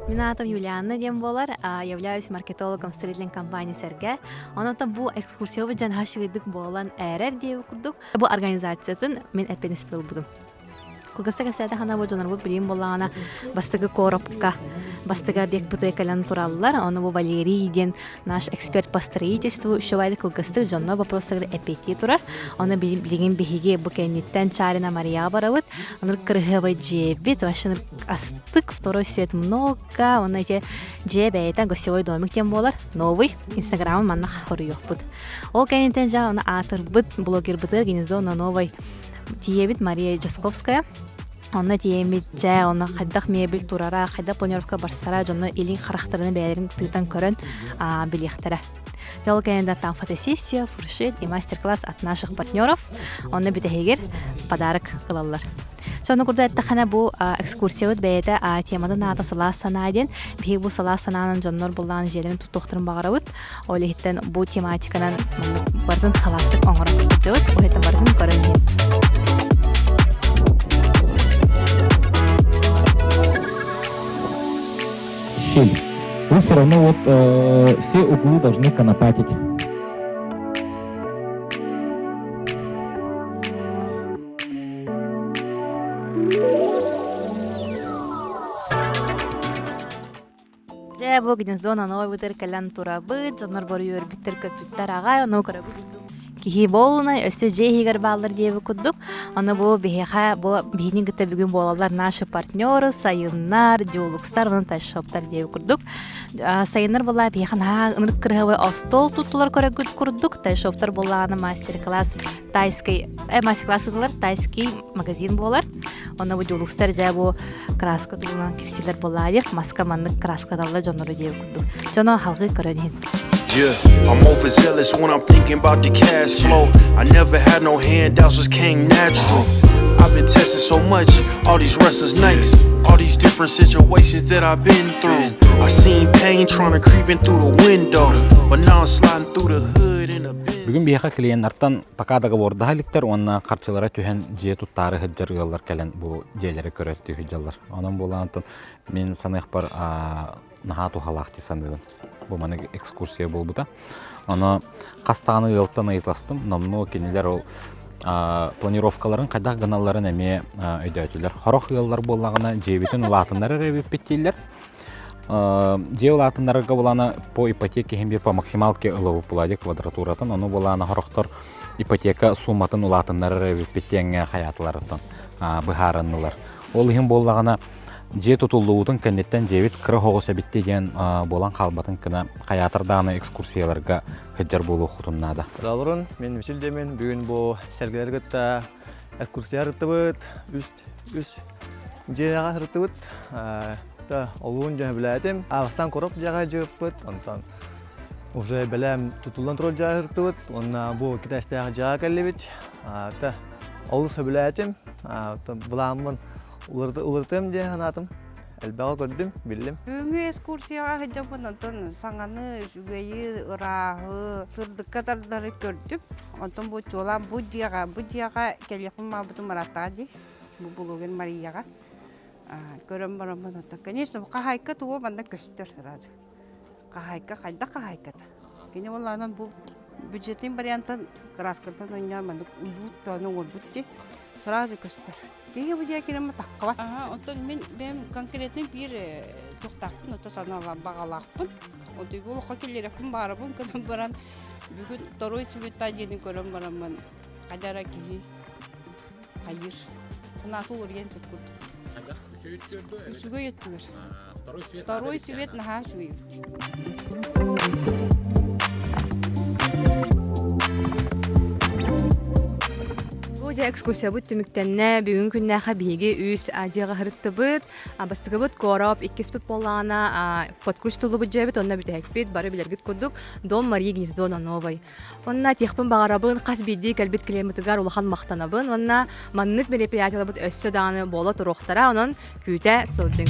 Меня зовут Юлианна Демболар, являюсь маркетологом строительной компании «Серге». Он там был экскурсиовый джан хашигдык болан эрер диев курдук. Бу организациятын мен эпенис буду. Кылгыстык эсэдэ хана бу жанар бу билим болана бастыгы коропка, бастыга бек быты калан тураллар. Он бу Валерий ден наш эксперт по строительству. Шувайды кылгыстык жанна вопростагы эпети турар. Он билген бихиге бу кенниттен чарина Мария барабыт. Он кыргыбы жебит, вашын астык второй свет много. Он эти жебейта гостевой домик тем болар. Новый инстаграм манна хорюк бут. Ол кенниттен жа он атыр быт блогер бытыр гнездо на новой тиебит Мария Жасковская. Он тиемит жа он хайдах мебель турара, хайда планировка барсара, жонно илин характерны бәйлерин тыйтан көрөн билехтера. Жол кенде там фотосессия, фуршет и мастер-класс от наших партнеров. Он битегер подарок кылалар. Шоны курда аттахана бу экскурсия өт бәйді темада нада сала санайден. Бейі бу сала сананын жоннор буллан желерін туттуқтырын бағара өт. Олегіттен бу тематиканан бардың халастық оңырын өт. Олегіттен бардың көрінген. Вы все равно вот все углы должны конопатить. Бу гнездо на новый бутер калян турабы, жанар борюр биттер көпүттер агай, ону көрөбү. Кихи болуна өсө жейгер балдар диеби куддук. Аны бу бихеха бу бихинин гыта бүгүн болалар наши партнеры, сайыннар, диолукстар, аны ташоптар диеби курдук. Сайыннар була бихехан ыныр кыргыбы остол туттулар көрөгүт курдук. Ташоптар була аны мастер-класс тайский, мастер-классылар тайский магазин болар. Аны бу диолукстар жа бу краска тулган кипсилер була деп, маска маннык краска далла жонору диеби курдук. Жоно халгы көрөнүн. Yeah, I'm overzealous when I'm thinking about the cash flow. I never had no handouts, just came natural. I've been testing so much, all these wrestlers nice. All these different situations that I've been through. I seen pain trying to creep in through the window, but now I'm sliding through the hood in a Benz. Бүгін бияқа клиенттардан пакадаға бордағалықтар, онына қарчылара түйен же тұттары хыджарғалар кәлін бұл жейлері көрәтті хыджалар. Оның болғанытын мен санайық бар наға тухалақты сандығын. Бұл маны экскурсия бол бұта. Оны қастағаны елттан айтластым. Намну кенелер ол планировкаларын қайдақ ғаналарын әме өйдөйтілер. Хорох еллар болағына жебетін латынлары рәбіп беттейлер. Же латынларға боланы по ипотеке хембе по максималке ылығы бұлады квадратуратын. Оны боланы хорохтар ипотека сумматын латынлары рәбіп беттеңе хаятыларытын бұхарынылар. Ол хем болағына же тутулуутун кеннеттен жебит кыры хоғуса битти деген болан қалбатын кына қаятырдағаны экскурсияларға хыджар болу хутуннада. Ралырын, мен Василдемен бүгін бұл сәргілергітті экскурсия рыттыбыт, үс жераға рыттыбыт. Олуын жағы біләдім, ағыстан қорып жаға жығыппыт, онтан уже біләм тұтылдан тұрол жаға рыттыбыт, онна бұл китайстағы жаға кәлебет. Олусы біләдім, бұламын улыртым де ханатым. Әлбәға көрдім, білдім. Бүгінгі экскурсияға хыджабын, онтан саңаны, жүгейі, ұрағы, сырдық қатардары көрдім. Онтан бұл чолан бұл жияға келеқім мабытым мараттаға де, бұл бұлуген Марияға. Көрім барамын, онтан. Конечно, қағайқа туы банда көстер сразу. Қағайқа, қайда қағайқата. Кені олағынан бұл бюджеттен вариантын краскантан ойнар, банда ұлбұт, тауының орбұт де, сразу көстер. Деге бұл жия керемі таққа бар. Онтан мен конкретный бір тоқтақпын, ота саналан бағалақпын. Онтан бұл оқа келерекпін барабын, көрім баран. Бүгін второй цветта дені көрім барамын. Қадара кейі, қайыр. Қынаты өрген сеп көрді. Үшіге еттігір. Второй цвет наға шүйіп. Экскурсия бут тимиктенне бүгүн күннәхә биге үс ажыга хырытты бит, абастыгы бит корап, иккис бит болана, подкуш тулы бит җәбит, онна бит әкбит, бары билергит курдук, дом Мария гнездо на новой. Онна техпен багарабын, кас бидди калбит климатыгар улахан мактанабын, онна маннык мероприятиялар бит өссө даны бола турохтара, онон күтә сылдың.